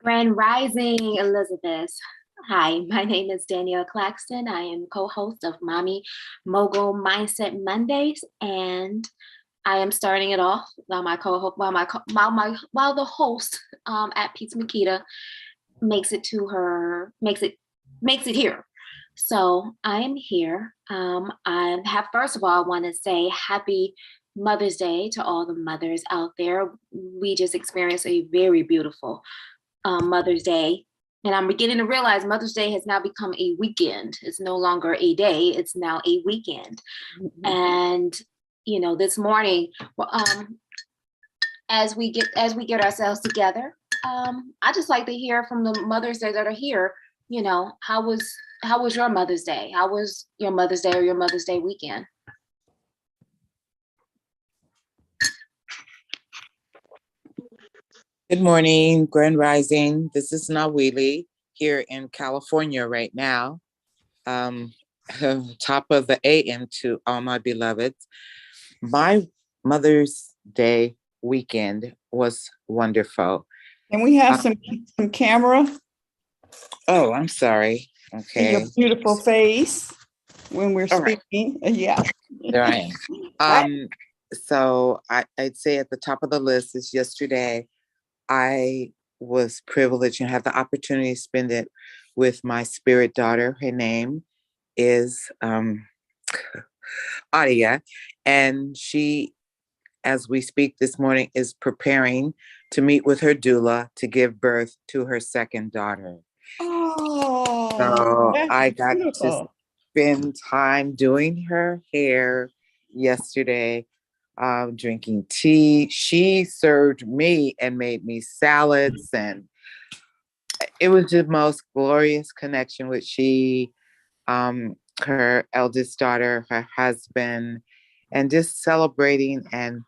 Grand Rising, Elizabeth. Hi, my name is Danielle Claxton. I am co-host of Mommy Mogul Mindset Mondays, and I am starting it off while my co while my co- while the host at Pizza Makita makes it here. So I am here. I have first of all, I want to say happy Mother's Day to all the mothers out there. We just experienced a very beautiful Mother's Day. And I'm beginning to realize Mother's Day has now become a weekend. It's no longer a day, it's now a weekend. And, this morning, as we get ourselves together, I just like to hear from the mothers that are here, how was your Mother's Day? How was your Mother's Day or your Mother's Day weekend? Good morning, Grand Rising. This is Nawili here in California right now. Um, Top of the AM to all my beloveds. My Mother's Day weekend was wonderful. And we have Uh, some camera oh, I'm sorry. in your Okay. beautiful face when we're All right. speaking. Yeah. There I am. I'd say at the top of the list is yesterday. I was privileged and had the opportunity to spend it with my spirit daughter. Her name is Adia, and she, as we speak this morning, is preparing to meet with her doula to give birth to her second daughter. Oh, So that's I got to beautiful. spend time doing her hair yesterday, drinking tea. She served me and made me salads, and it was the most glorious connection with her eldest daughter, her husband, and just celebrating and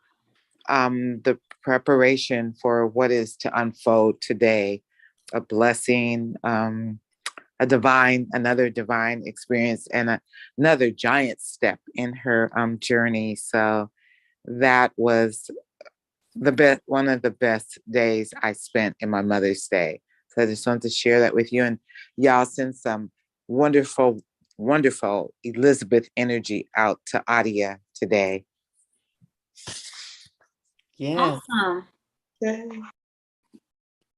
the preparation for what is to unfold today. A blessing, another divine experience, and another giant step in her journey. So that was one of the best days I spent in my Mother's Day. So I just wanted to share that with you, and y'all send some wonderful, wonderful Elizabeth energy out to Adia today. Yes. Awesome.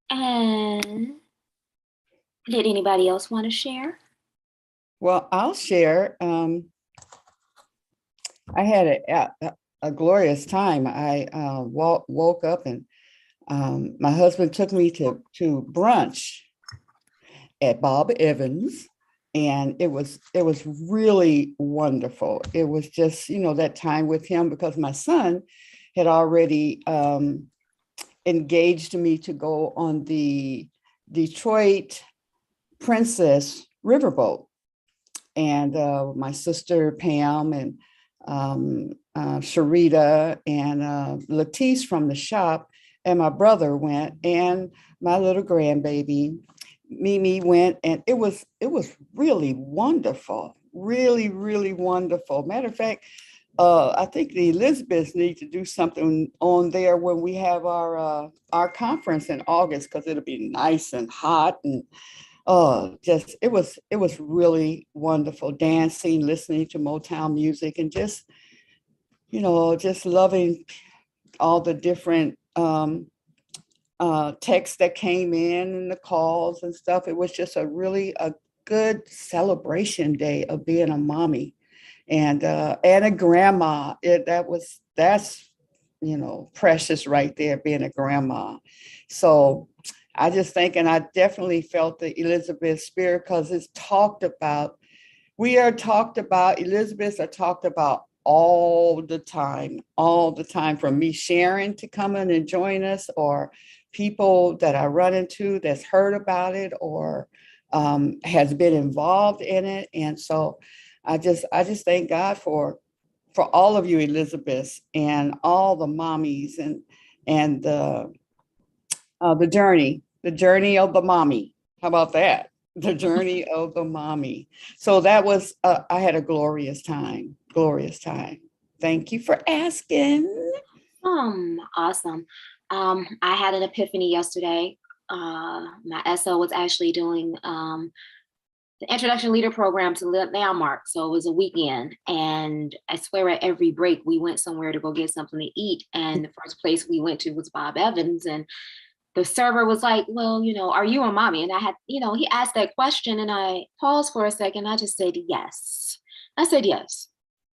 And did anybody else want to share? Well, I'll share. I had a glorious time. I woke up and my husband took me to brunch at Bob Evans, and it was really wonderful. It was just that time with him, because my son had already engaged me to go on the Detroit Princess Riverboat, and my sister Pam and Sharita and Latisse from the shop, and my brother went, and my little grandbaby Mimi went, and it was really wonderful, really, really wonderful. Matter of fact, I think the Elizabeths need to do something on there when we have our conference in August, because it'll be nice and hot, and just it was really wonderful, dancing, listening to Motown music, and just loving all the different texts that came in and the calls and stuff. It was just a good celebration day of being a mommy and a grandma. That's precious right there, being a grandma. So I just think, and I definitely felt the Elizabeth spirit, because it's talked about. Elizabeths are talked about all the time, from me sharing to come in and join us, or people that I run into that's heard about it, or has been involved in it. And so I just thank God for all of you Elizabeths, and all the mommies, and the journey of the mommy. How about that? The journey of the mommy. So that was, I had a glorious time. Glorious time. Thank you for asking. Awesome. I had an epiphany yesterday. my SO was actually doing the introduction leader program to Landmark. So it was a weekend. And I swear at every break, we went somewhere to go get something to eat. And the first place we went to was Bob Evans. And the server was like, well, are you a mommy? And I had, he asked that question and I paused for a second. I just said, yes. I said, yes,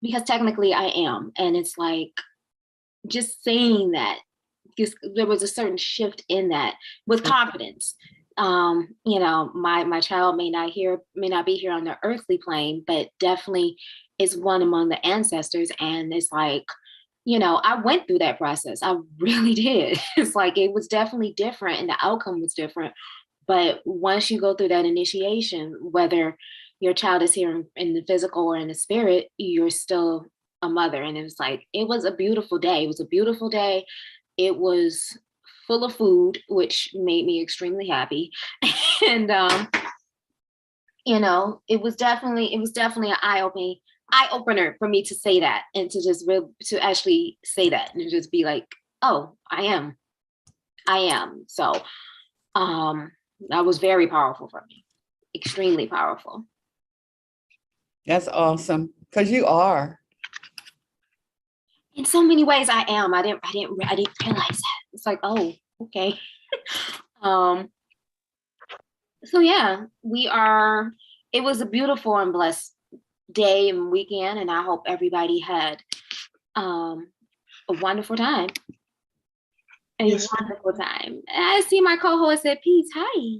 because technically I am. And it's like, just saying that, there was a certain shift in that with confidence. My child may not be here on the earthly plane, but definitely is one among the ancestors. And it's like, I went through that process. I really did. It's like, it was definitely different and the outcome was different. But once you go through that initiation, whether your child is here in the physical or in the spirit, you're still a mother. And it was like, it was a beautiful day. It was a beautiful day. It was full of food, which made me extremely happy. And it was definitely an eye opener for me to say that, and to just to actually say that and just be like, oh, I am. So that was very powerful for me, extremely powerful. That's awesome, because you are. In so many ways, I am. I didn't realize that. It's like, oh, okay. So yeah, it was a beautiful and blessed day and weekend, and I hope everybody had a wonderful time. Wonderful time. I see my co-host said, peace, hi.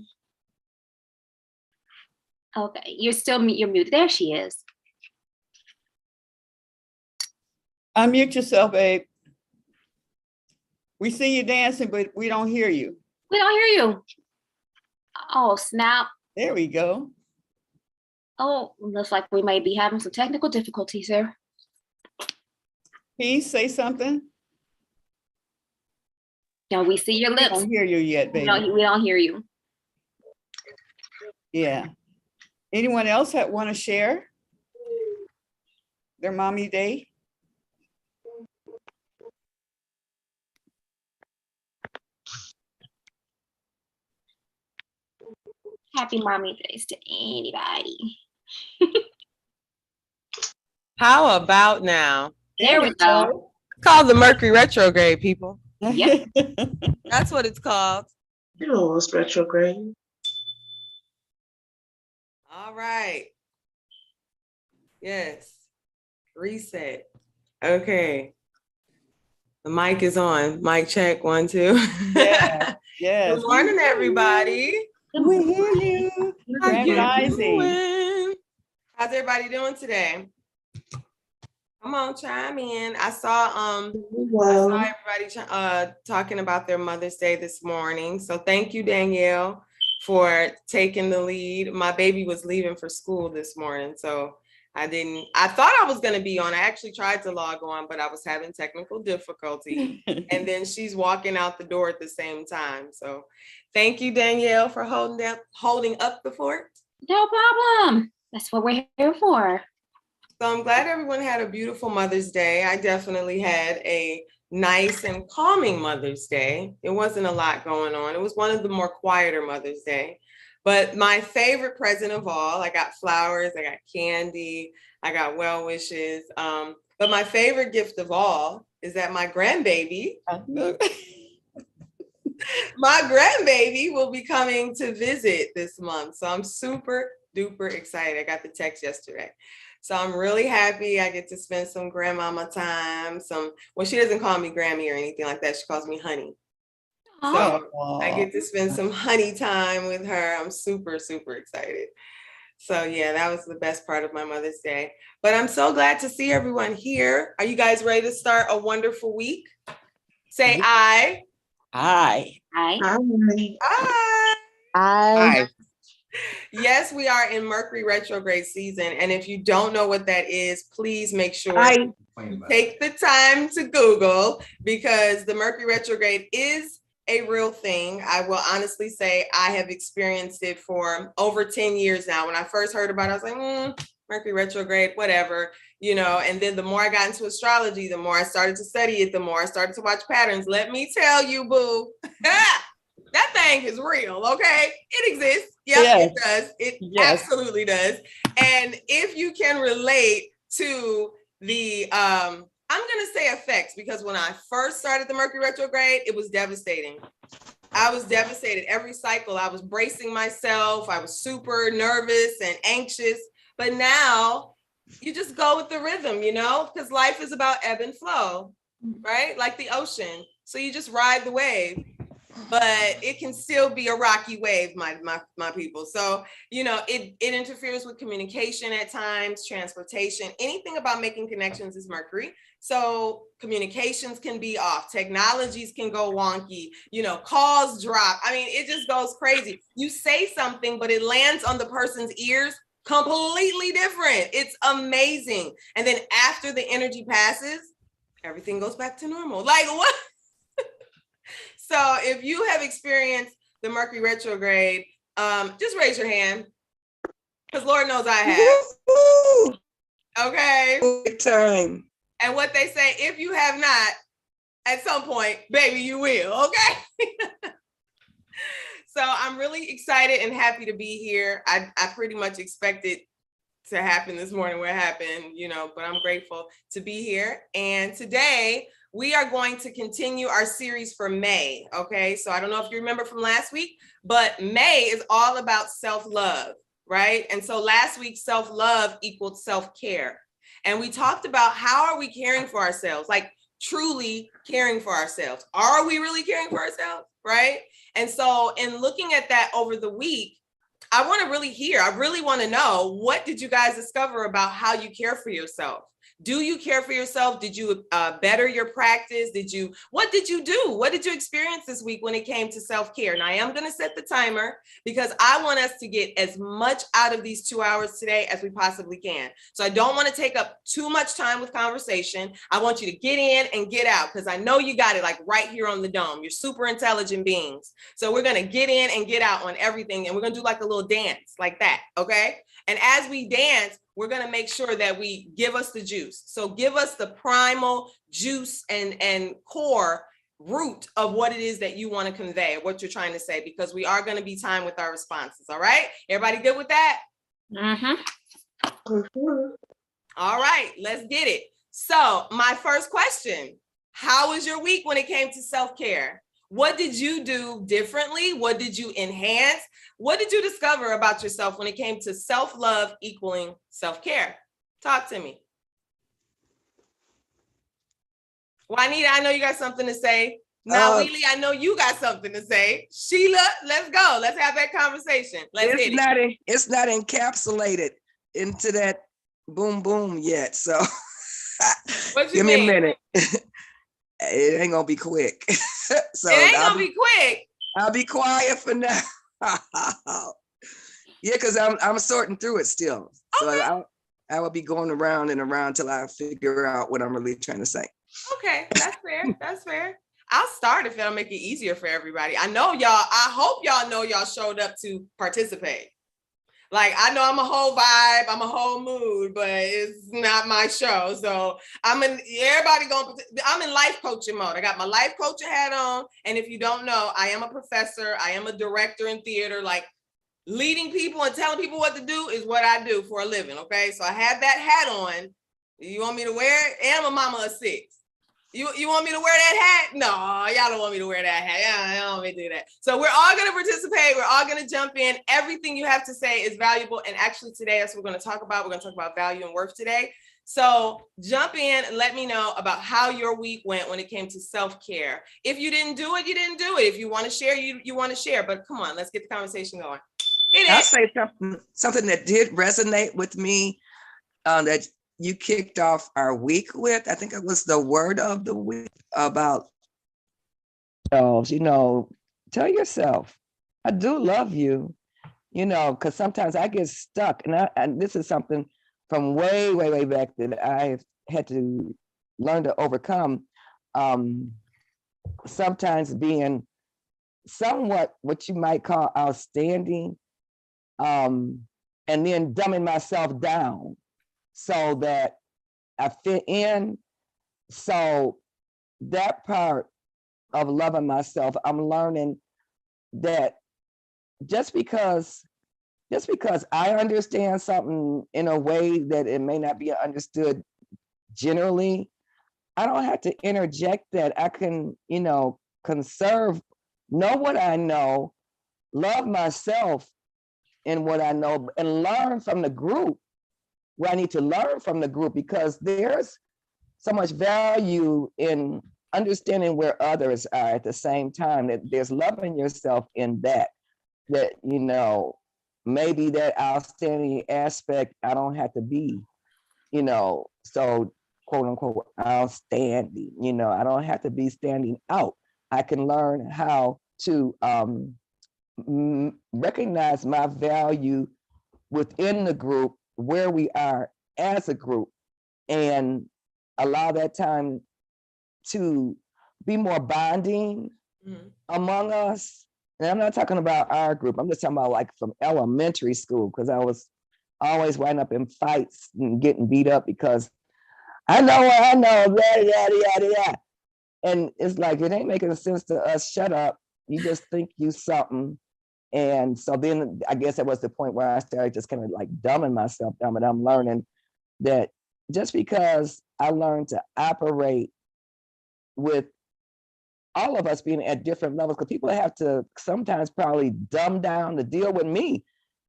Okay, you're muted. There she is. Unmute yourself, babe. We see you dancing, but we don't hear you. We don't hear you. Oh, snap. There we go. Oh, looks like we might be having some technical difficulties here. Please say something. No, we see your lips. We don't hear you yet, baby. No, we don't hear you. Yeah. Anyone else want to share their mommy day? Happy mommy days to anybody. How about now? There we go. It's called the Mercury retrograde, people. Yep. That's what it's called. You know, it's retrograde. All right. Yes. Reset. Okay. The mic is on. Mic check, 1, 2. Yeah. Yes. Good morning, everybody. We hear you. How you Rising. doing? How's everybody doing today? Come on, chime in. I saw everybody talking about their Mother's Day this morning. So thank you, Danielle, for taking the lead. My baby was leaving for school this morning, so I thought I was going to be on. I actually tried to log on, but I was having technical difficulty. And then she's walking out the door at the same time. So thank you, Danielle, for holding up the fort. No problem. That's what we're here for. So I'm glad everyone had a beautiful Mother's Day. I definitely had a nice and calming Mother's Day. It wasn't a lot going on. It was one of the more quieter Mother's Day. But my favorite present of all, I got flowers, I got candy, I got well wishes. But my favorite gift of all is that my grandbaby will be coming to visit this month. So I'm super duper excited. I got the text yesterday. So I'm really happy. I get to spend some grandmama time. She doesn't call me Grammy or anything like that. She calls me honey. So I get to spend some honey time with her. I'm super, super excited. So yeah, that was the best part of my Mother's Day. But I'm so glad to see everyone here. Are you guys ready to start a wonderful week? Say aye. Aye. Hi. Hi. Yes, we are in Mercury retrograde season. And if you don't know what that is, please make sure take the time to Google, because the Mercury retrograde is a real thing. I will honestly say I have experienced it for over 10 years now. When I first heard about it, I was like, Mercury retrograde, whatever, and then the more I got into astrology, the more I started to study it, the more I started to watch patterns. Let me tell you, boo, that saying is real, okay? It exists. Yep, Yes. it does. It Yes. absolutely does. And if you can relate to the I'm gonna say effects, because when I first started the Mercury retrograde, it was devastating. I was devastated. Every cycle, I was bracing myself. I was super nervous and anxious. But now you just go with the rhythm, you know, because life is about ebb and flow, right? Like the ocean. So you just ride the wave, but it can still be a rocky wave, my people. So, you know, it interferes with communication at times, transportation, anything about making connections is Mercury. So communications can be off, technologies can go wonky, you know, calls drop. I mean, it just goes crazy. You say something, but it lands on the person's ears completely different. It's amazing. And then after the energy passes, everything goes back to normal. Like what? So if you have experienced the Mercury retrograde, just raise your hand, because Lord knows I have. Okay. Good time. And what they say, if you have not, at some point, baby, you will. Okay. So I'm really excited and happy to be here. I pretty much expected to happen this morning what happened, you know, but I'm grateful to be here. And today we are going to continue our series for May. Okay. So I don't know if you remember from last week, but May is all about self-love, right? And so last week, self-love equaled self-care. And we talked about how are we caring for ourselves, like truly caring for ourselves. Are we really caring for ourselves, right? And so in looking at that over the week, I want to really hear, I really want to know, what did you guys discover about how you care for yourself? Do you care for yourself? Did you better your practice? What did you do? What did you experience this week when it came to self-care? Now I am going to set the timer because I want us to get as much out of these 2 hours today as we possibly can. So I don't want to take up too much time with conversation. I want you to get in and get out because I know you got it like right here on the dome. You're super intelligent beings. So we're going to get in and get out on everything. And we're going to do like a little dance like that. Okay. And as we dance, we're going to make sure that we give us the juice. So give us the primal juice and core root of what it is that you want to convey, what you're trying to say, because we are going to be time with our responses. All right. Everybody good with that? All right, let's get it. So my first question, how was your week when it came to self-care? What did you do differently? What did you enhance? What did you discover about yourself when it came to self-love equaling self-care? Talk to me. Juanita, I know you got something to say. Now, Lily, I know you got something to say. Sheila, let's go. Let's have that conversation. Let's hit it. It's not encapsulated into that boom boom yet. So What you give me mean? a minute. It ain't gonna be quick. So it ain't gonna be quick. I'll be quiet for now. Yeah, because I'm sorting through it still. Okay. So I will be going around and around till I figure out what I'm really trying to say. Okay, that's fair. That's fair. I'll start if it'll make it easier for everybody. I know y'all, I hope y'all know y'all showed up to participate. Like, I know I'm a whole vibe, I'm a whole mood, but it's not my show. So I'm in life coaching mode. I got my life coaching hat on. And if you don't know, I am a professor. I am a director in theater. Like, leading people and telling people what to do is what I do for a living. Okay. So I have that hat on. You want me to wear it? And I'm a mama of 6. You want me to wear that hat? No, y'all don't want me to wear that hat. Yeah, I don't want me to do that. So we're all going to participate. We're all going to jump in. Everything you have to say is valuable. And actually today, that's what we're going to talk about. We're going to talk about value and worth today. So jump in and let me know about how your week went when it came to self-care. If you didn't do it, you didn't do it. If you want to share, you want to share. But come on, let's get the conversation going. I'll say something that did resonate with me that you kicked off our week with. I think it was the word of the week about, tell yourself, I do love you, because sometimes I get stuck. And this is something from way, way, way back that I've had to learn to overcome. Sometimes being somewhat what you might call outstanding, and then dumbing myself down so that I fit in. So that part of loving myself, I'm learning that just because I understand something in a way that it may not be understood generally, I don't have to interject that. I can, conserve, know what I know, love myself in what I know, and learn from the group where I need to learn from the group, because there's so much value in understanding where others are at the same time, that there's loving yourself in that maybe that outstanding aspect, I don't have to be, so quote unquote outstanding, I don't have to be standing out. I can learn how to recognize my value within the group, where we are as a group, and allow that time to be more bonding among us. And I'm not talking about our group, I'm just talking about like from elementary school, because I was always winding up in fights and getting beat up because I know, yada, yada, yada, yada. And it's like, it ain't making sense to us. Shut up. You just think you something. And so then I guess that was the point where I started just kind of like dumbing myself down. And I'm learning that just because I learned to operate with all of us being at different levels, because people have to sometimes probably dumb down to deal with me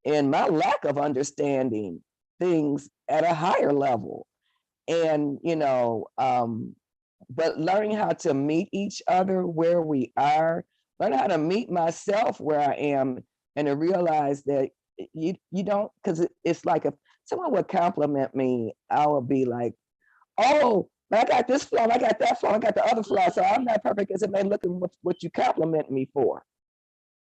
and my lack of understanding things at a higher level. And, but learning how to meet each other where we are, learn how to meet myself where I am, and to realize that you don't, because it's like if someone would compliment me, I would be like, oh, I got this flaw, I got that flaw, I got the other flaw, so I'm not perfect as it may look at what you compliment me for.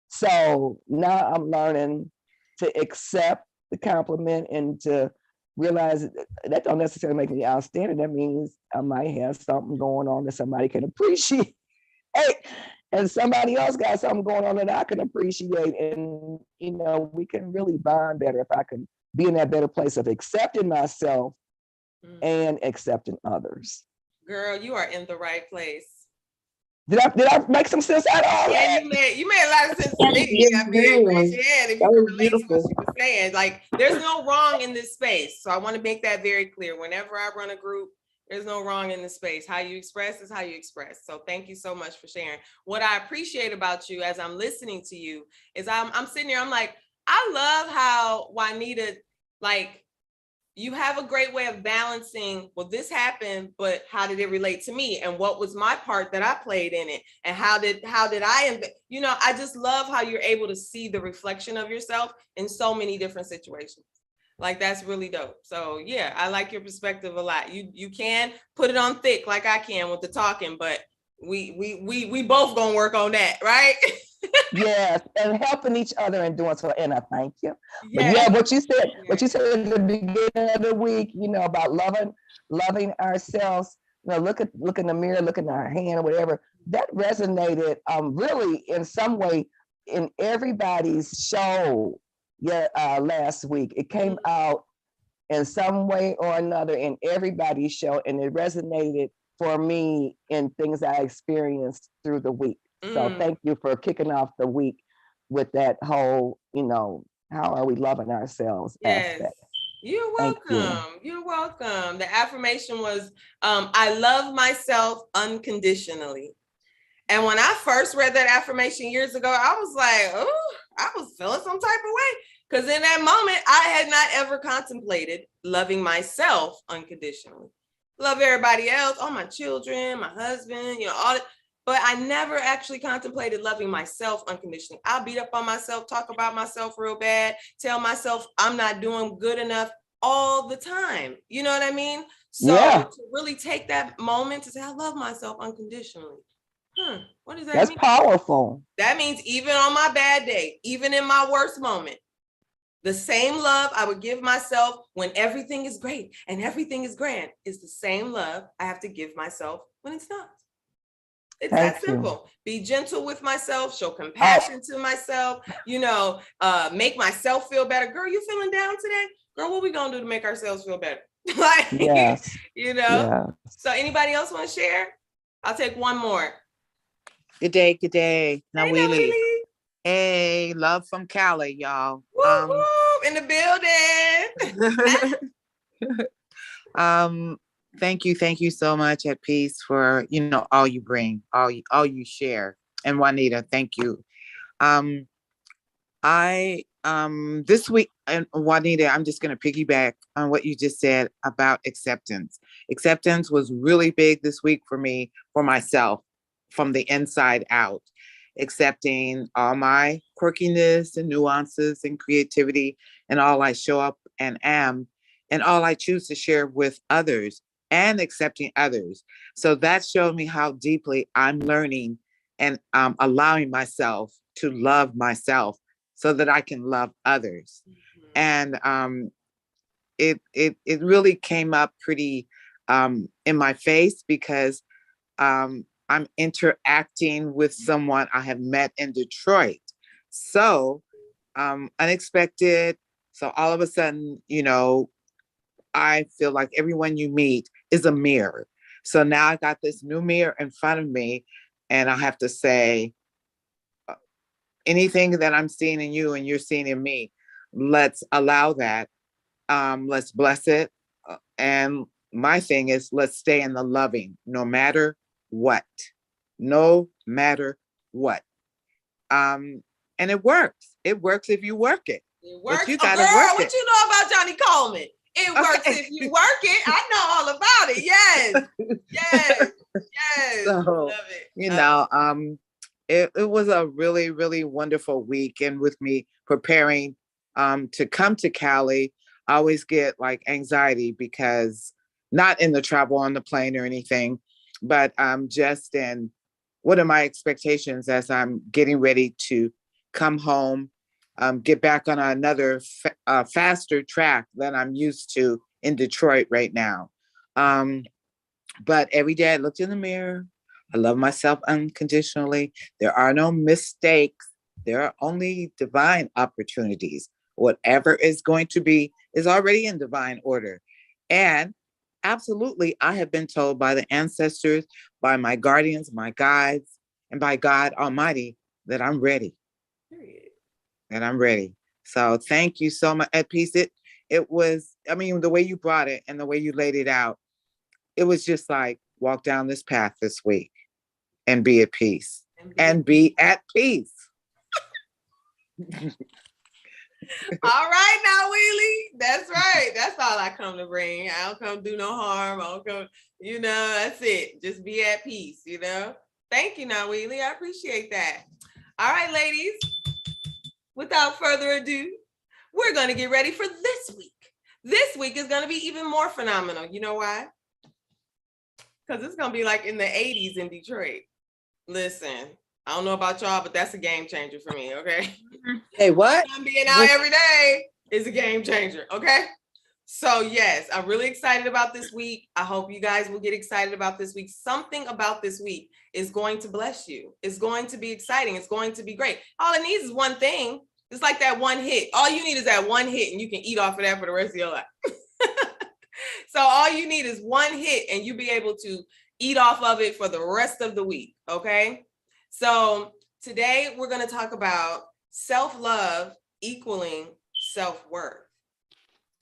So now I'm learning to accept the compliment and to realize that don't necessarily make me outstanding. That means I might have something going on that somebody can appreciate. And somebody else got something going on that I can appreciate. And, we can really bond better if I can be in that better place of accepting myself and accepting others. Girl, you are in the right place. Did I make some sense at all? Yeah, you made a lot of sense to me. Yes, I mean, raise your hand if you can relate to what beautiful. she was saying. Like, there's no wrong in this space. So I want to make that very clear. Whenever I run a group, there's no wrong in the space. How you express is how you express. So thank you so much for sharing. What I appreciate about you as I'm listening to you is I'm sitting here, I'm like, I love how Juanita, like, you have a great way of balancing, well, this happened, but how did it relate to me? And what was my part that I played in it? And how did I, I just love how you're able to see the reflection of yourself in so many different situations. Like, that's really dope. So yeah, I like your perspective a lot. You can put it on thick like I can with the talking, but we both gonna work on that, right? Yes, and helping each other and doing so. And I thank you. But yeah, what you said at the beginning of the week, about loving ourselves. Look in the mirror, look in our hand, or whatever. That resonated really in some way in everybody's show. Last week it came out in some way or another in everybody's show, and it resonated for me in things I experienced through the week. So thank you for kicking off the week with that whole, how are we loving ourselves aspect. You're welcome. You're welcome. The affirmation was, I love myself unconditionally. And when I first read that affirmation years ago, I was like, oh, I was feeling some type of way. Because in that moment, I had not ever contemplated loving myself unconditionally. Love everybody else, all my children, my husband, all that. But I never actually contemplated loving myself unconditionally. I'll beat up on myself, talk about myself real bad, tell myself I'm not doing good enough all the time. You know what I mean? So to really take that moment to say, I love myself unconditionally. What does that mean? That's powerful. That means even on my bad day, even in my worst moment, the same love I would give myself when everything is great and everything is grand is the same love I have to give myself when it's not. It's that simple. Be gentle with myself, show compassion to myself, make myself feel better. Girl, you feeling down today? Girl, what we gonna do to make ourselves feel better? So anybody else want to share? I'll take one more. Good day. Now, Hey, Wheelie. Hey, love from Cali, y'all. Woo, woo, in the building. Thank you so much at Peace for all you bring, all you share. And Juanita, thank you. I this week, and Juanita, I'm just gonna piggyback on what you just said about acceptance. Acceptance was really big this week for me, for myself, from the inside out. Accepting all my quirkiness and nuances and creativity and all I show up and am, and all I choose to share with others, and accepting others. So that showed me how deeply I'm learning and allowing myself to love myself so that I can love others. And it really came up pretty in my face because I'm interacting with someone I have met in Detroit. So unexpected. So all of a sudden, I feel like everyone you meet is a mirror. So now I got this new mirror in front of me, and I have to say, anything that I'm seeing in you and you're seeing in me, let's allow that. Let's bless it. And my thing is, let's stay in the loving, no matter what. No matter what. And it works. It works if you work it. It works. But you Oh, gotta girl, work what it. you know about Johnny Coleman? It works if you work it. I know all about it. Yes. Yes. Yes. So, Love it. it was a really, really wonderful week. And with me preparing to come to Cali, I always get like anxiety because not in the travel on the plane or anything, but just in what are my expectations as I'm getting ready to come home, get back on another faster track than I'm used to in Detroit right now. But every day I looked in the mirror. I love myself unconditionally. There are no mistakes. There are only divine opportunities. Whatever is going to be is already in divine order. And absolutely, I have been told by the ancestors, by my guardians, my guides, and by God Almighty that I'm ready. That I'm ready. So thank you so much. At Peace, it was, I mean, the way you brought it and the way you laid it out, it was just like walk down this path this week and be at peace. And be at peace. All right now, Wheelie. That's right. That's all I come to bring. I don't come do no harm. I don't come, that's it. Just be at peace, Thank you now, Wheelie. I appreciate that. All right, ladies. Without further ado, we're going to get ready for this week. This week is going to be even more phenomenal. You know why? Because it's going to be like in the 80s in Detroit. Listen, I don't know about y'all, but that's a game changer for me, okay? Hey, what? I'm being out every day is a game changer, okay? So yes, I'm really excited about this week. I hope you guys will get excited about this week. Something about this week is going to bless you. It's going to be exciting. It's going to be great. All it needs is one thing. It's like that one hit. All you need is that one hit and you can eat off of that for the rest of your life. So all you need is one hit and you'll be able to eat off of it for the rest of the week, okay? So today we're going to talk about self-love equaling self-worth,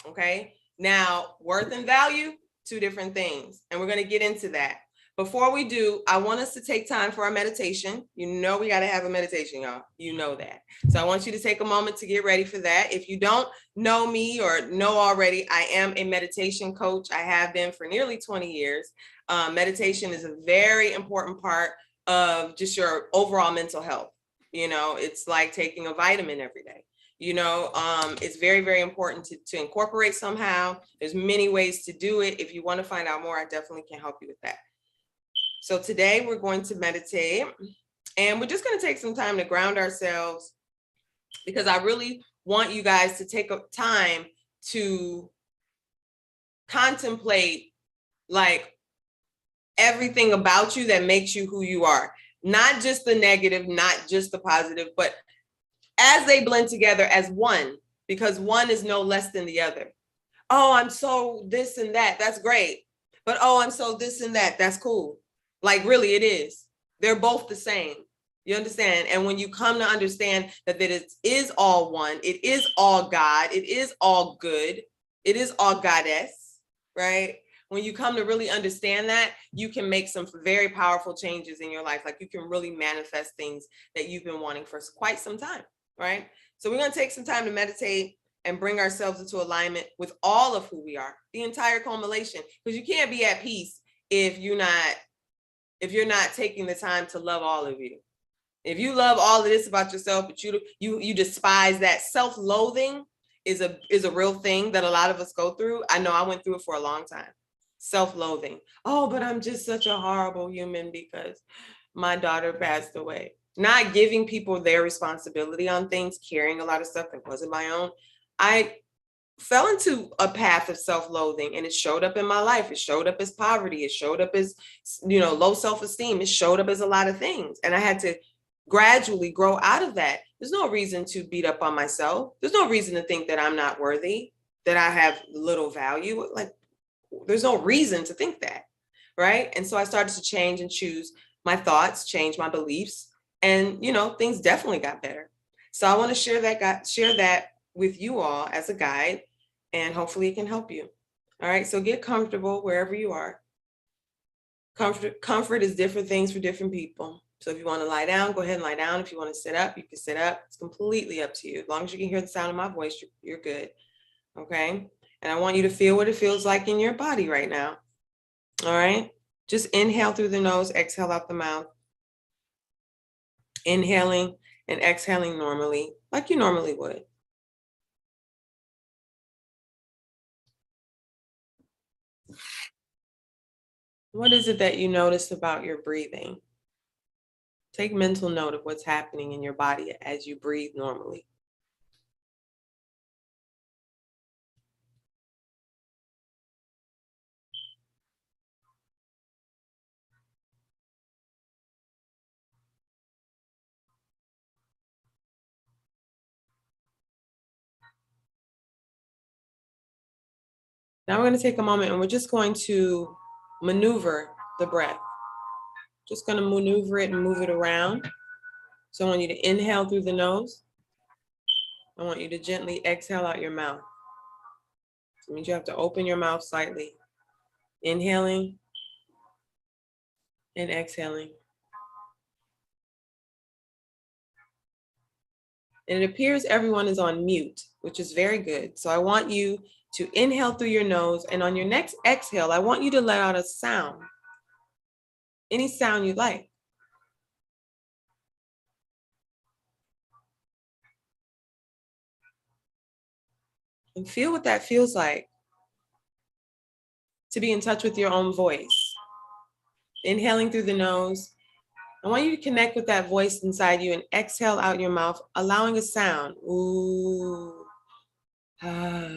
okay? Now, worth and value, two different things, and we're going to get into that. Before we do, I want us to take time for our meditation. You know we got to have a meditation, y'all. You know that. So I want you to take a moment to get ready for that. If you don't know me or know already, I am a meditation coach. I have been for nearly 20 years. Meditation is a very important part of just your overall mental health. It's like taking a vitamin every day. It's very, very important to incorporate somehow. There's many ways to do it. If you want to find out more, I definitely can help you with that. So today we're going to meditate and we're just going to take some time to ground ourselves because I really want you guys to take time to contemplate like everything about you that makes you who you are. Not just the negative, not just the positive, but as they blend together as one, because one is no less than the other. Oh, I'm so this and that. That's great. But oh, I'm so this and that. That's cool. Like really it is. They're both the same. You understand? And when you come to understand that it is all one, it is all God, it is all good, it is all goddess, right? When you come to really understand that, you can make some very powerful changes in your life. Like you can really manifest things that you've been wanting for quite some time, right? So we're going to take some time to meditate and bring ourselves into alignment with all of who we are, the entire culmination, because you can't be at peace if you're not taking the time to love all of you. If you love all of this about yourself, but you despise that, self-loathing is a real thing that a lot of us go through. I know I went through it for a long time. Self-loathing. Oh, but I'm just such a horrible human because my daughter passed away. Not giving people their responsibility on things, carrying a lot of stuff that wasn't my own. I fell into a path of self-loathing, and it showed up in my life. It showed up as poverty. It showed up as, low self-esteem. It showed up as a lot of things. And I had to gradually grow out of that. There's no reason to beat up on myself. There's no reason to think that I'm not worthy, that I have little value. Like, there's no reason to think that, right? And so I started to change and choose my thoughts, change my beliefs, and things definitely got better. So I want to share that with you all as a guide, and hopefully it can help you. All right, so get comfortable wherever you are. Comfort is different things for different people. So if you want to lie down, go ahead and lie down. If you want to sit up, you can sit up. It's completely up to you. As long as you can hear the sound of my voice, you're good. Okay. And I want you to feel what it feels like in your body right now. All right. Just inhale through the nose, exhale out the mouth. Inhaling and exhaling normally, like you normally would. What is it that you notice about your breathing? Take mental note of what's happening in your body as you breathe normally. Now we're going to take a moment and we're just going to maneuver the breath. Just going to maneuver it and move it around. So I want you to inhale through the nose. I want you to gently exhale out your mouth. It means you have to open your mouth slightly. Inhaling and exhaling. And it appears everyone is on mute, which is very good. So I want you to inhale through your nose, and on your next exhale, I want you to let out a sound. Any sound you like. And feel what that feels like to be in touch with your own voice. Inhaling through the nose. I want you to connect with that voice inside you and exhale out your mouth, allowing a sound. Ooh. Ah.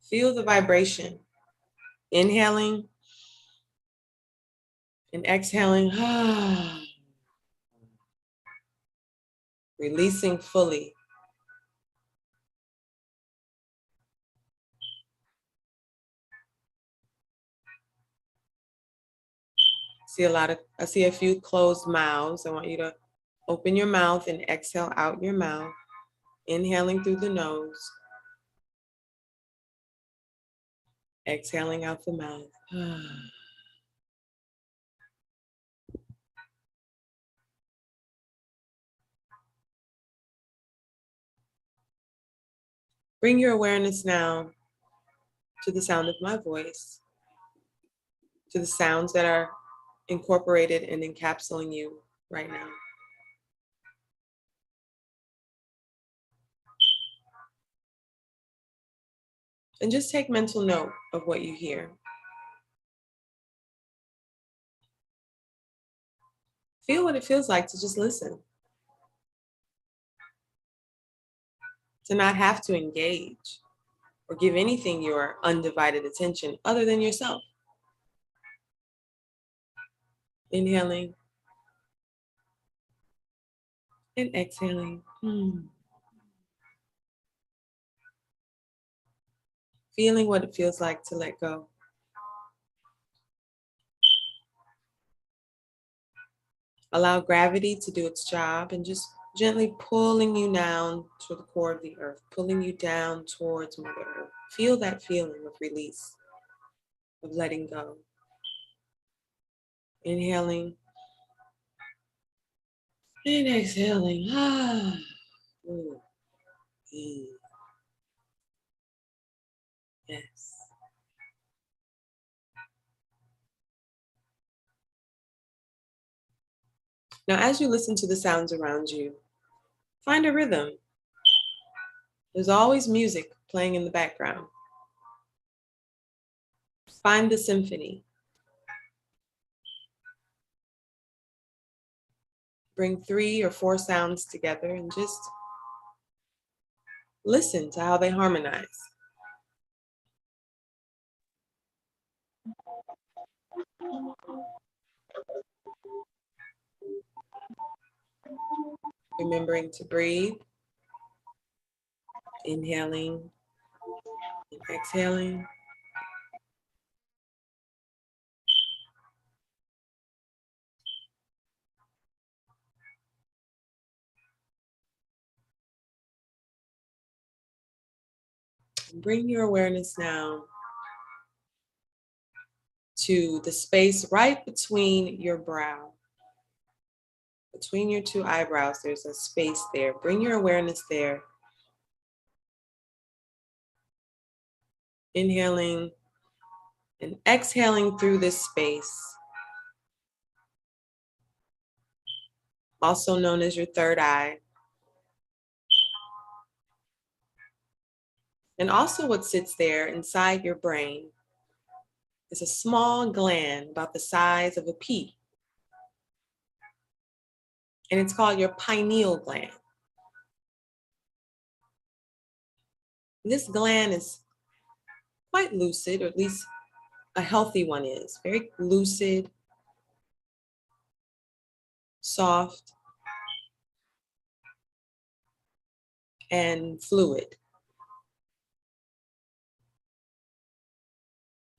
Feel the vibration. Inhaling and exhaling. Releasing fully. I see a few closed mouths. I want you to open your mouth and exhale out your mouth. Inhaling through the nose. Exhaling out the mouth. Bring your awareness now to the sound of my voice, to the sounds that are incorporated and encapsulating you right now. And just take mental note of what you hear. Feel what it feels like to just listen. To not have to engage or give anything your undivided attention other than yourself. Inhaling and exhaling. Feeling what it feels like to let go. Allow gravity to do its job and just gently pulling you down to the core of the earth, pulling you down towards Mother Earth. Feel that feeling of release, of letting go. Inhaling and exhaling. Ooh. Yes. Now, as you listen to the sounds around you, find a rhythm. There's always music playing in the background. Find the symphony. Bring 3 or 4 sounds together and just listen to how they harmonize. Remembering to breathe, inhaling and exhaling. Bring your awareness now to the space right between your brow. Between your 2 eyebrows, there's a space there. Bring your awareness there. Inhaling and exhaling through this space, also known as your third eye. And also what sits there inside your brain is a small gland about the size of a pea. And it's called your pineal gland. This gland is quite lucid, or at least a healthy one is. Very lucid, soft, and fluid.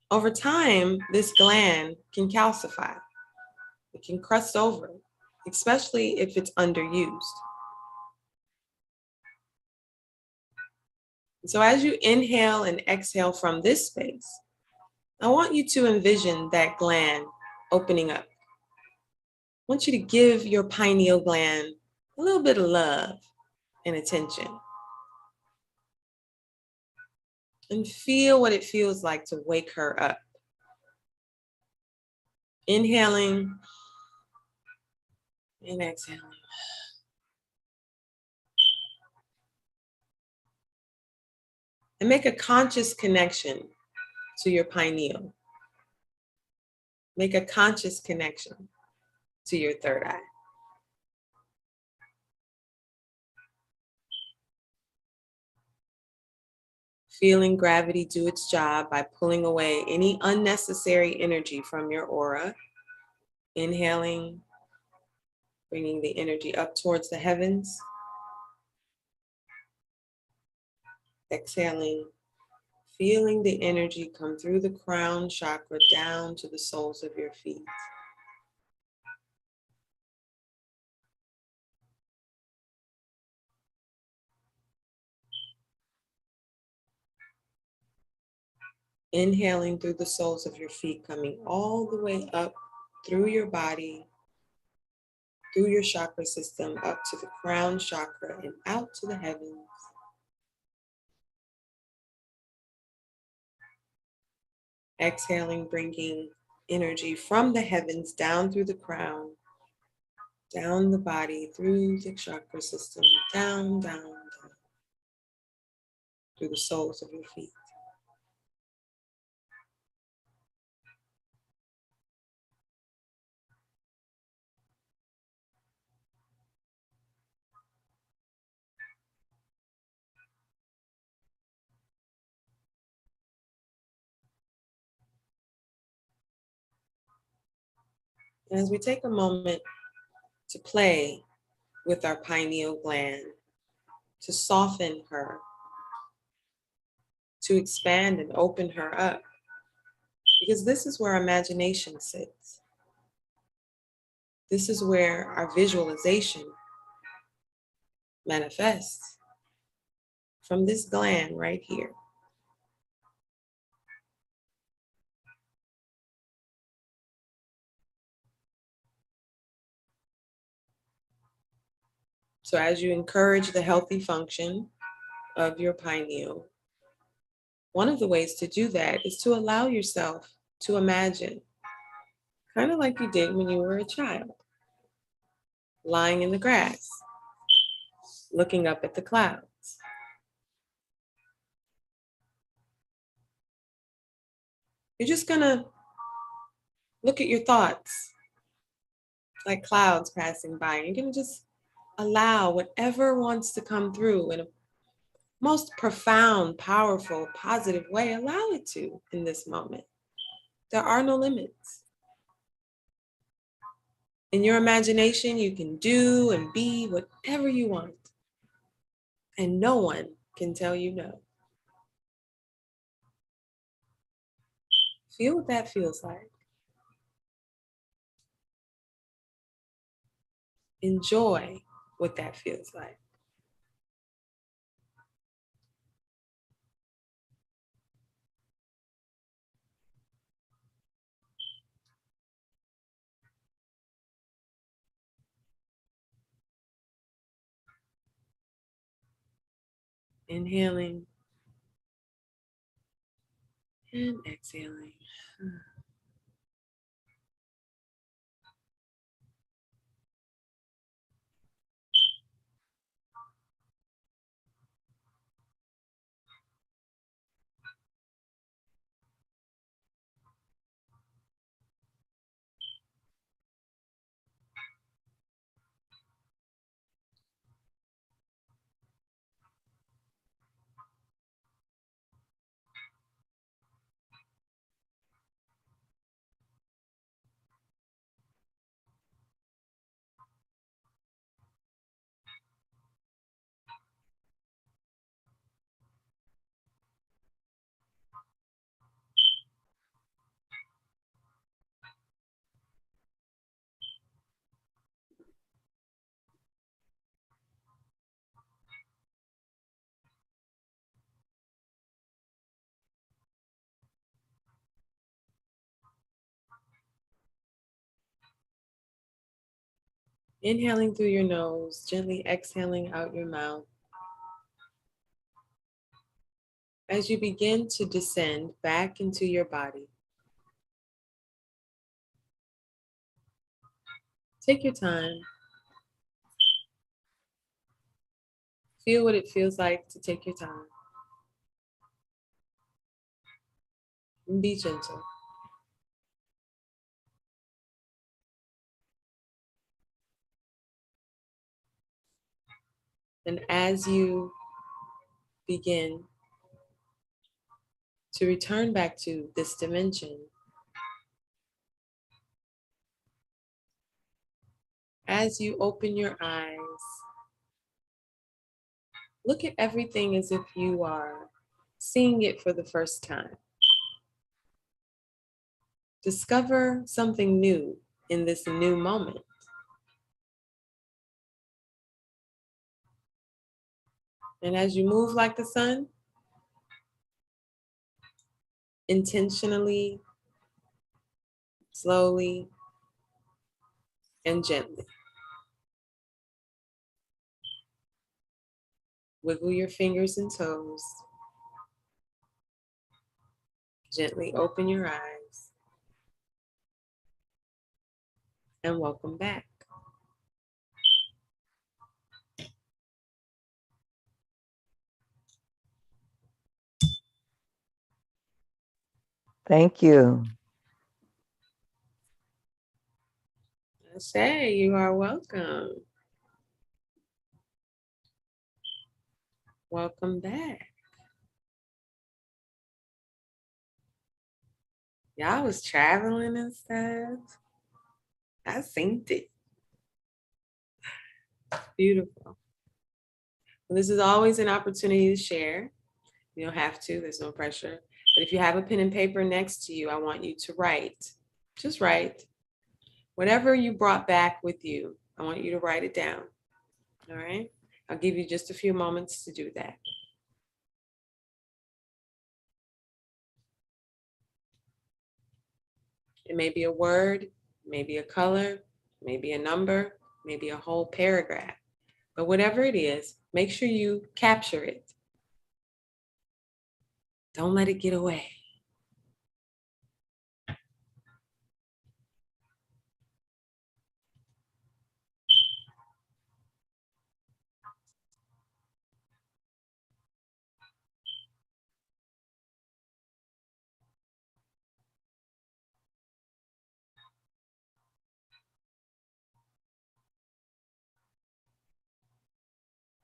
Over time, this gland can calcify. It can crust over, especially if it's underused. So as you inhale and exhale from this space, I want you to envision that gland opening up. I want you to give your pineal gland a little bit of love and attention. And feel what it feels like to wake her up. Inhaling and exhaling. And make a conscious connection to your pineal. Make a conscious connection to your third eye. Feeling gravity do its job by pulling away any unnecessary energy from your aura. Inhaling, bringing the energy up towards the heavens. Exhaling, feeling the energy come through the crown chakra down to the soles of your feet. Inhaling through the soles of your feet, coming all the way up through your body, through your chakra system, up to the crown chakra and out to the heavens. Exhaling, bringing energy from the heavens down through the crown, down the body, through the chakra system, down, down, down, through the soles of your feet. And as we take a moment to play with our pineal gland, to soften her, to expand and open her up, because this is where imagination sits. This is where our visualization manifests from this gland right here. So as you encourage the healthy function of your pineal, one of the ways to do that is to allow yourself to imagine, kind of like you did when you were a child, lying in the grass, looking up at the clouds. You're just gonna look at your thoughts like clouds passing by. You're gonna just allow whatever wants to come through in a most profound, powerful, positive way. Allow it to in this moment. There are no limits. In your imagination, you can do and be whatever you want, and no one can tell you no. Feel what that feels like. Enjoy what that feels like. Inhaling and exhaling. Inhaling through your nose, gently exhaling out your mouth. As you begin to descend back into your body, take your time. Feel what it feels like to take your time. And be gentle. And as you begin to return back to this dimension, as you open your eyes, look at everything as if you are seeing it for the first time. Discover something new in this new moment. And as you move like the sun, intentionally, slowly, and gently, wiggle your fingers and toes. Gently open your eyes. And welcome back. Thank you. Shay, you are welcome. Welcome back. Y'all was traveling and stuff. I seen it. Beautiful. Well, this is always an opportunity to share. You don't have to, there's no pressure. But if you have a pen and paper next to you, I want you to write. Just write. Whatever you brought back with you, I want you to write it down. All right? I'll give you just a few moments to do that. It may be a word, maybe a color, maybe a number, maybe a whole paragraph. But whatever it is, make sure you capture it. Don't let it get away.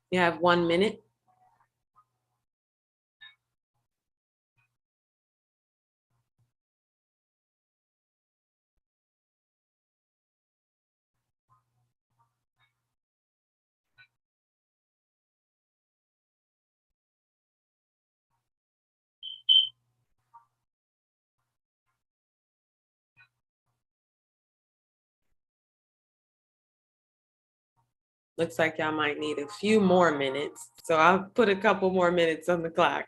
You have 1 minute. Looks like y'all might need a few more minutes. So I'll put a couple more minutes on the clock.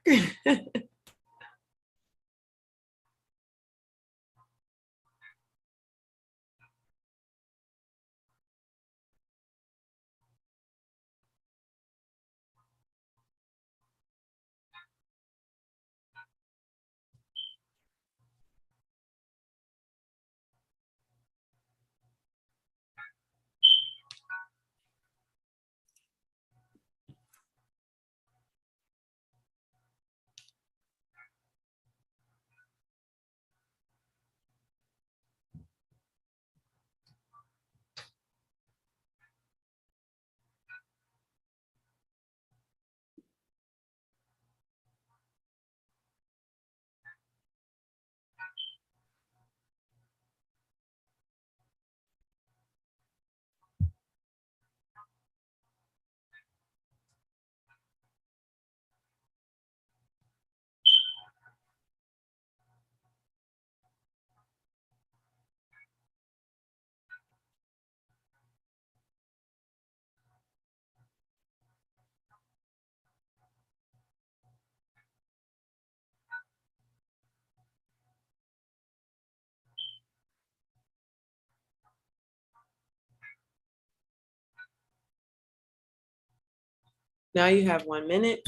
1 minute.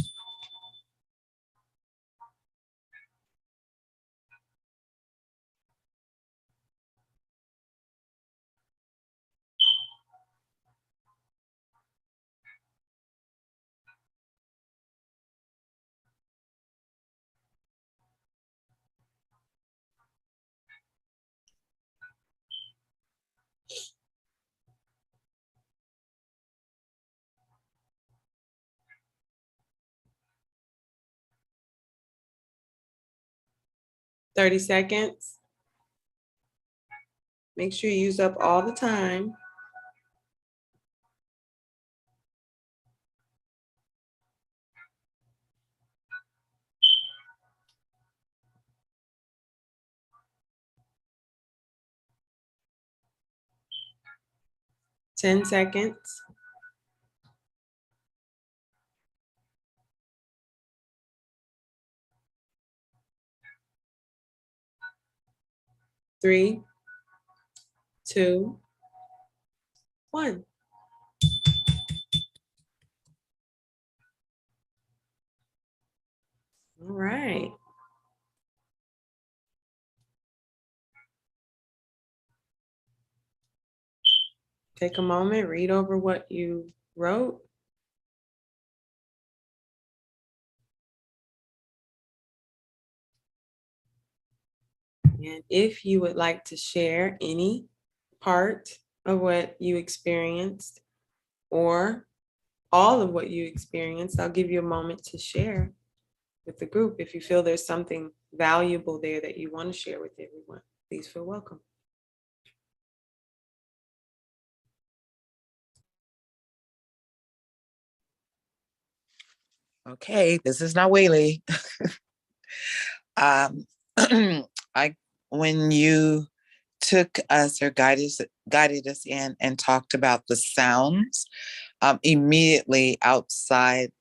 Thirty seconds. Make sure you use up all the time. Ten seconds. Three, two, one. All right. Take a moment, read over what you wrote. And if you would like to share any part of what you experienced or all of what you experienced, I'll give you a moment to share with the group. If you feel there's something valuable there that you want to share with everyone, please feel welcome. Okay, this is not Whaley. I when you took us or guided us in and talked about the sounds. Immediately outside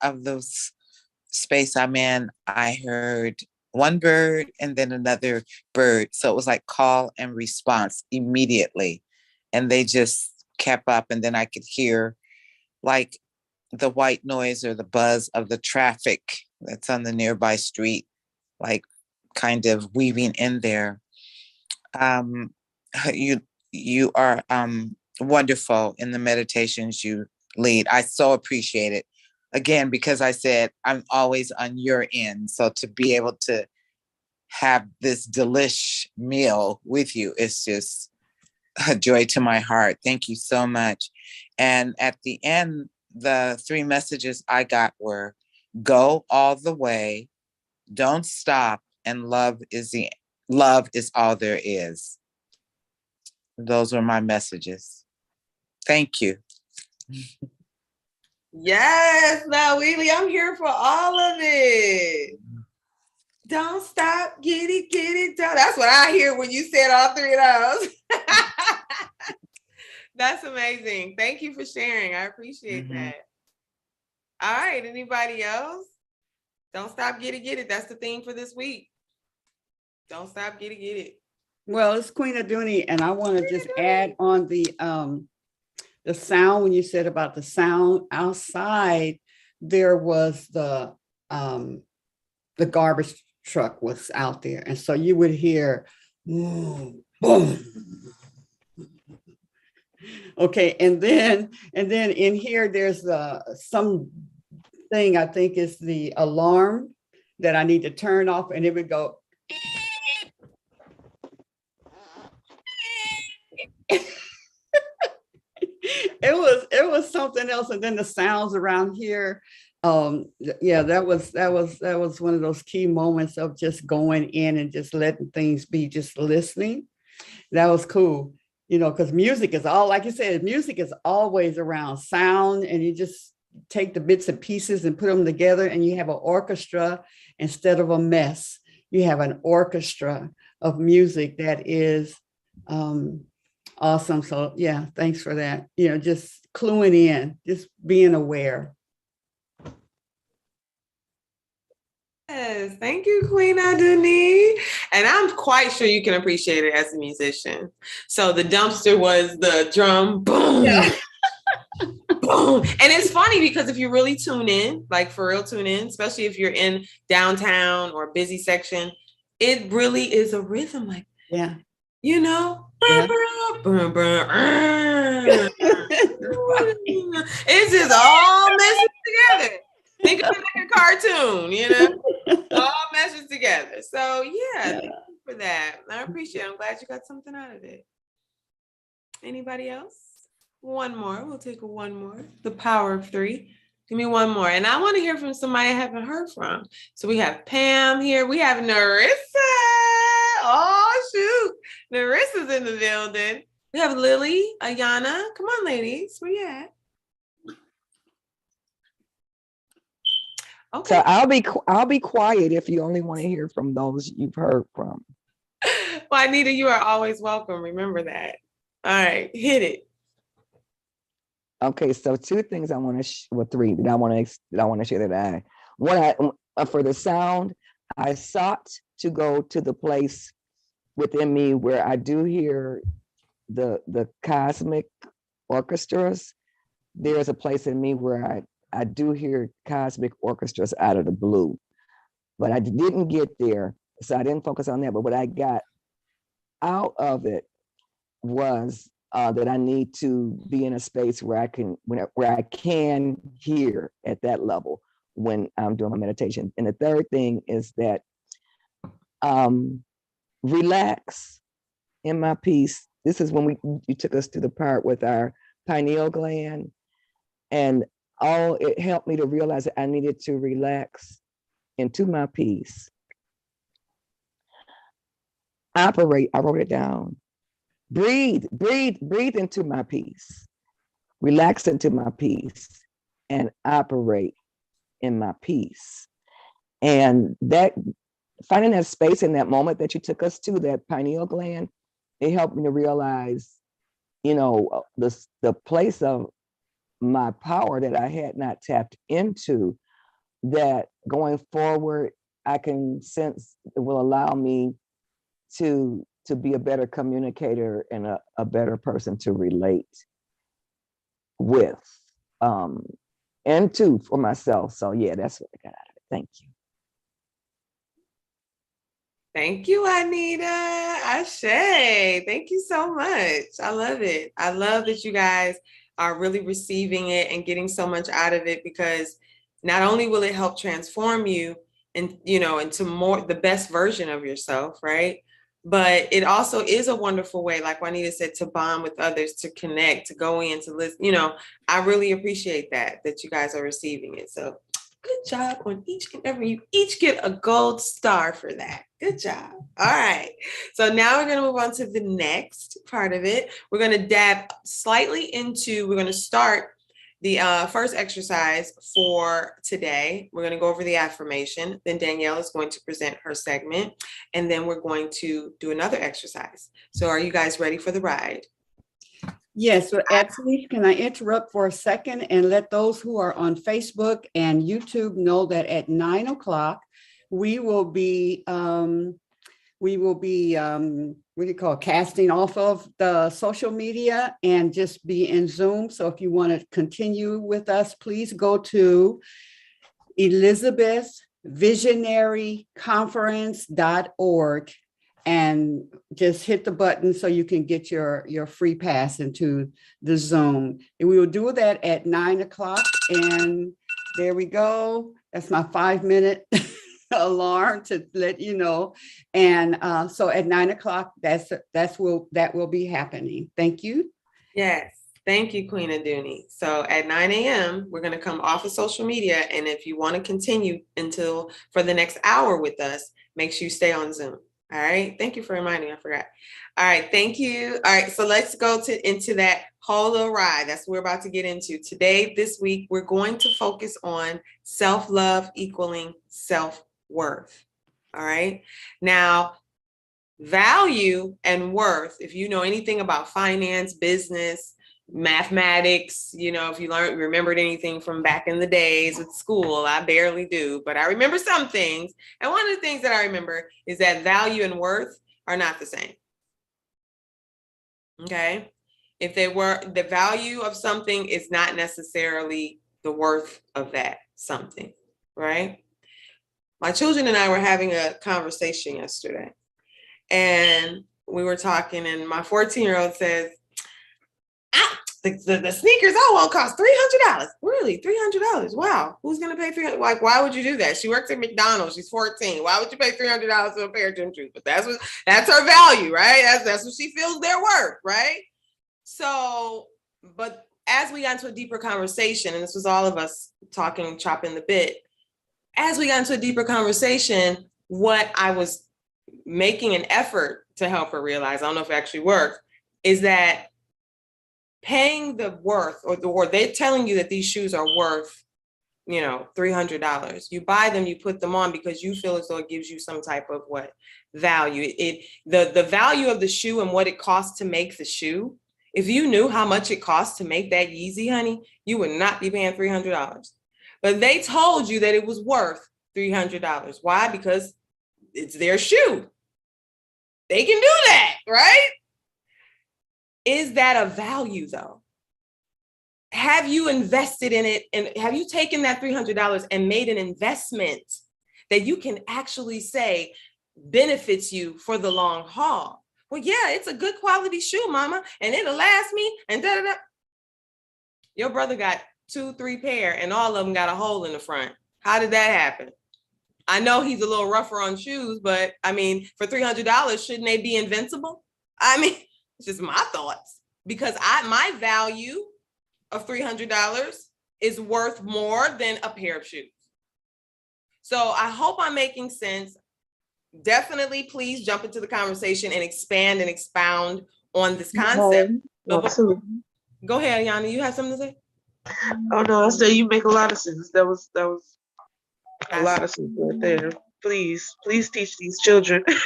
of those space I'm in, I heard one bird and then another bird. So it was like call and response immediately. And they just kept up. And then I could hear like the white noise or the buzz of the traffic that's on the nearby street, like kind of weaving in there. Um, you are wonderful in the meditations you lead. I so appreciate it. Again, because I said I'm always on your end. So to be able to have this delish meal with you is just a joy to my heart. Thank you so much. And at the end, the 3 messages I got were go all the way, don't stop, and love is all there is. Those were my messages. Thank you. Yes, now Wheelie, I'm here for all of it. Don't stop, get it done. That's what I hear when you said all 3 of those. That's amazing. Thank you for sharing. I appreciate that. All right, anybody else? Don't stop, get it. That's the theme for this week. Don't stop, get it. Well, it's Queen Aduni, and I want to just add on the sound. When you said about the sound outside, there was the garbage truck was out there, and so you would hear boom, boom. Okay, and then in here there's some thing I think is the alarm that I need to turn off, and it would go. It was something else, and then the sounds around here. Yeah, that was one of those key moments of just going in and just letting things be, just listening. That was cool, because music is all, like you said, music is always around sound, and you just take the bits and pieces and put them together, and you have an orchestra instead of a mess. You have an orchestra of music that is awesome. So yeah, thanks for that. Just cluing in, just being aware. Yes, thank you, Queen Aduni. And I'm quite sure you can appreciate it as a musician. So the dumpster was the drum, boom, Yeah. boom. And it's funny because if you really tune in, like for real tune in, especially if you're in downtown or busy section, it really is a rhythm, like, Yeah. Yeah. It's just all meshes together. Think of it like a cartoon, all meshes together. So yeah, thank you for that. I appreciate it. I'm glad you got something out of it. Anybody else? One more. We'll take one more. The power of 3. Give me one more. And I want to hear from somebody I haven't heard from. So we have Pam here. We have Narissa. Oh, shoot. Narissa's in the building. We have Lily, Ayana. Come on, ladies. Where you at? Okay. So I'll be quiet if you only want to hear from those you've heard from. Well, Anita, you are always welcome. Remember that. All right, hit it. Okay, so 2 things I want to, 3 that I want to share that for the sound, I sought to go to the place within me where I do hear the cosmic orchestras. There's a place in me where I do hear cosmic orchestras out of the blue, but I didn't get there, so I didn't focus on that. But what I got out of it was that I need to be in a space where I can hear at that level when I'm doing my meditation. And the third thing is that relax in my piece. This is when you took us to the part with our pineal gland, and it helped me to realize that I needed to relax into my piece. Operate, I wrote it down. Breathe into my peace, relax into my peace, and operate in my peace. And that finding that space in that moment that you took us to, that pineal gland, it helped me to realize, the place of my power that I had not tapped into, that going forward, I can sense it will allow me to be a better communicator and a better person to relate with, and to for myself. So yeah, that's what I got out of it. Thank you. Thank you, Anita. Ashe. Thank you so much. I love it. I love that you guys are really receiving it and getting so much out of it, because not only will it help transform you and into more the best version of yourself, right? But it also is a wonderful way, like Juanita said, to bond with others, to connect, to go in, to listen. I really appreciate that you guys are receiving it. So good job on each and every, you each get a gold star for that. Good job. All right. So now we're going to move on to the next part of it. We're going to dab slightly into, we're going to start the first exercise for today. We're going to go over the affirmation. Then Danielle is going to present her segment. And then we're going to do another exercise. So are you guys ready for the ride? Yes, so absolutely. Can I interrupt for a second and let those who are on Facebook and YouTube know that at 9 o'clock, we will be what do you call it, casting off of the social media and just be in Zoom. So if you want to continue with us, please go to elizabethvisionaryconference.org and just hit the button so you can get your free pass into the Zoom. And we will do that at 9 o'clock. And there we go. That's my 5-minute alarm to let you know. And so at 9 o'clock, that will be happening. Thank you. Yes. Thank you, Queen Aduni. So at 9 a.m., we're going to come off of social media. And if you want to continue for the next hour with us, make sure you stay on Zoom. All right. Thank you for reminding me. I forgot. All right. Thank you. All right. So let's go into that whole little ride. That's what we're about to get into today. This week, we're going to focus on self-love equaling self-worth. All right. Now, value and worth, if you know anything about finance, business, mathematics, if you remembered anything from back in the days with school, I barely do, but I remember some things. And one of the things that I remember is that value and worth are not the same. Okay. If they were, the value of something is not necessarily the worth of that something, right? My children and I were having a conversation yesterday, and we were talking, and my 14-year-old says, the sneakers I want cost $300. Really? $300? Wow. Who's going to pay $300? Like, why would you do that? She works at McDonald's. She's 14. Why would you pay $300 for a pair of gym shoes? But that's her value, right? That's what she feels they're worth, right? So, but as we got into a deeper conversation, and this was all of us talking, chopping the bit, as we got into a deeper conversation, what I was making an effort to help her realize, I don't know if it actually worked, is that paying the worth, or they're telling you that these shoes are worth, $300. You buy them, you put them on because you feel as though it gives you some type of value. The value of the shoe and what it costs to make the shoe. If you knew how much it costs to make that Yeezy, honey, you would not be paying $300. But they told you that it was worth $300. Why? Because it's their shoe. They can do that, right? Is that a value though? Have you invested in it? And have you taken that $300 and made an investment that you can actually say benefits you for the long haul? Well, yeah, it's a good quality shoe, mama, and it'll last me, and da-da-da. Your brother got 2-3 pair and all of them got a hole in the front. How did that happen? I know he's a little rougher on shoes, but I mean, for $300, shouldn't they be invincible? I mean, it's just my thoughts, because my value of $300 is worth more than a pair of shoes. So I hope I'm making sense. Definitely, please jump into the conversation and expand and expound on this concept. Absolutely. Go ahead, Yana. You have something to say? Oh no, I say you make a lot of sense. That was a lot of sense right there. Please teach these children. Okay.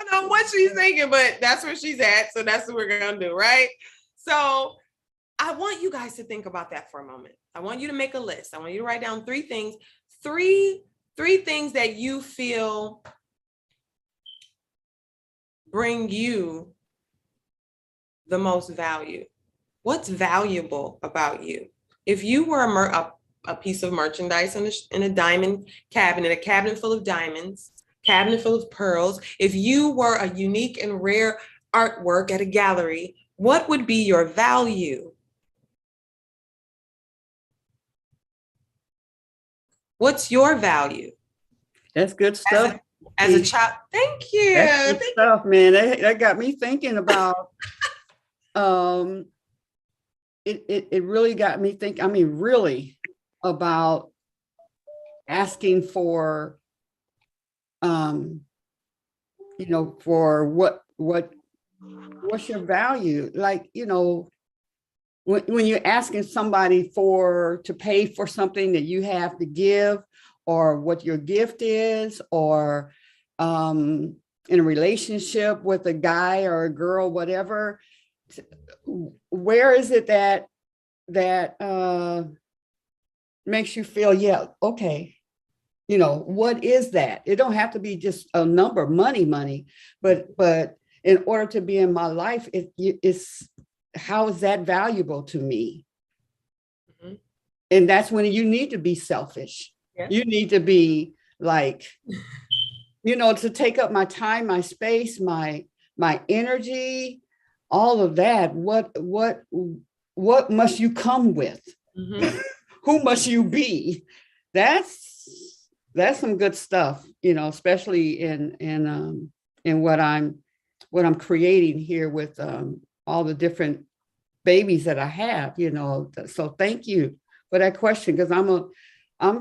don't know what she's thinking, but that's where she's at. So that's what we're going to do, right? So I want you guys to think about that for a moment. I want you to make a list. I want you to write down three things, three things that you feel bring you the most value. What's valuable about you? If you were a piece of merchandise in a diamond cabinet, a cabinet full of diamonds, cabinet full of pearls, if you were a unique and rare artwork at a gallery, what would be your value? What's your value? That's good stuff. As a child, thank you. That's good stuff, man. That got me thinking about. It really got me thinking. I mean, really, about asking for, for what's your value? Like, when you're asking somebody to pay for something that you have to give, or what your gift is, or in a relationship with a guy or a girl, whatever, where is it that makes you feel, yeah, okay, what is that? It don't have to be just a number, money, but in order to be in my life, it's how is that valuable to me? Mm-hmm. And that's when you need to be selfish. Yeah. You need to be like, to take up my time, my space, my energy, all of that. What must you come with? Mm-hmm. Who must you be? That's some good stuff, especially in what I'm creating here with all the different babies that I have, So thank you for that question, because I'm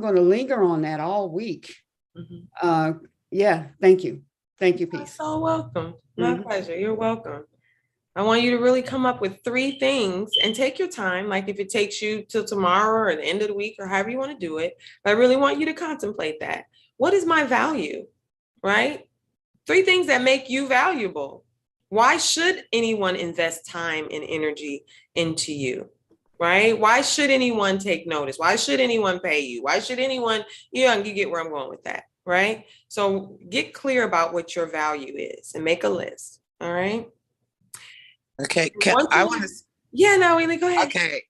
going to linger on that all week. Mm-hmm. Yeah, thank you. Thank you, Peace. You're so welcome. My pleasure. You're welcome. I want you to really come up with 3 things and take your time. Like if it takes you till tomorrow or the end of the week or however you want to do it, but I really want you to contemplate that. What is my value, right? 3 things that make you valuable. Why should anyone invest time and energy into you, right? Why should anyone take notice? Why should anyone pay you? Why should anyone, you get where I'm going with that, right? So get clear about what your value is and make a list, all right? Okay, I want to. Yeah, no, Ely, go ahead. Okay,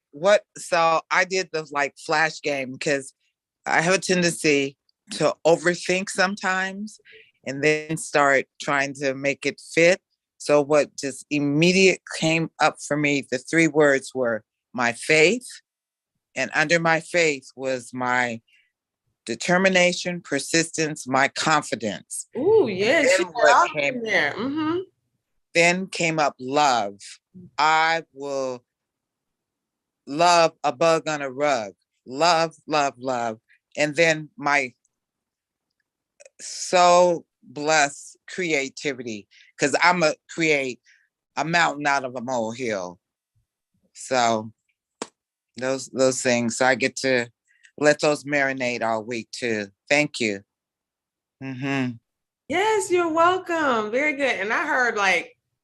so I did the flash game, because I have a tendency to overthink sometimes and then start trying to make it fit. So what just immediate came up for me, the 3 words were my faith, and under my faith was my determination, persistence, my confidence. Ooh, yes. Then came up love. I will love a bug on a rug. Love, love, love. And then my so blessed creativity, because I'm a create a mountain out of a molehill. So those things. So I get to let those marinate all week too. Thank you. Mm-hmm. Yes, you're welcome. Very good. And I heard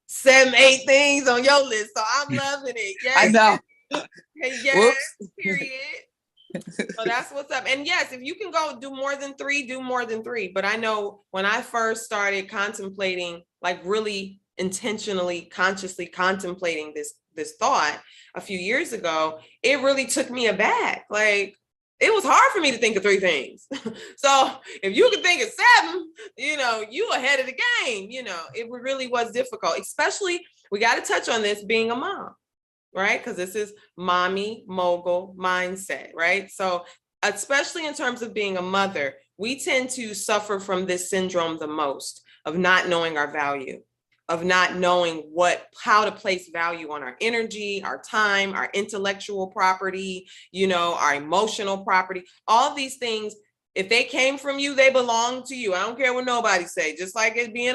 7, 8 things on your list, so I'm loving it. Yes. I know. Yes. Period. So that's what's up. And yes, if you can go do more than 3, do more than 3. But I know when I first started contemplating, really intentionally, consciously contemplating this thought a few years ago, it really took me aback. It was hard for me to think of 3 things. So if you can think of 7, you ahead of the game. It really was difficult, especially, we got to touch on this, being a mom, right? Because this is mommy mogul mindset, right? So especially in terms of being a mother, we tend to suffer from this syndrome the most, of not knowing our value, of not knowing how to place value on our energy, our time, our intellectual property, our emotional property. All these things, if they came from you, they belong to you. I don't care what nobody say. Just like it being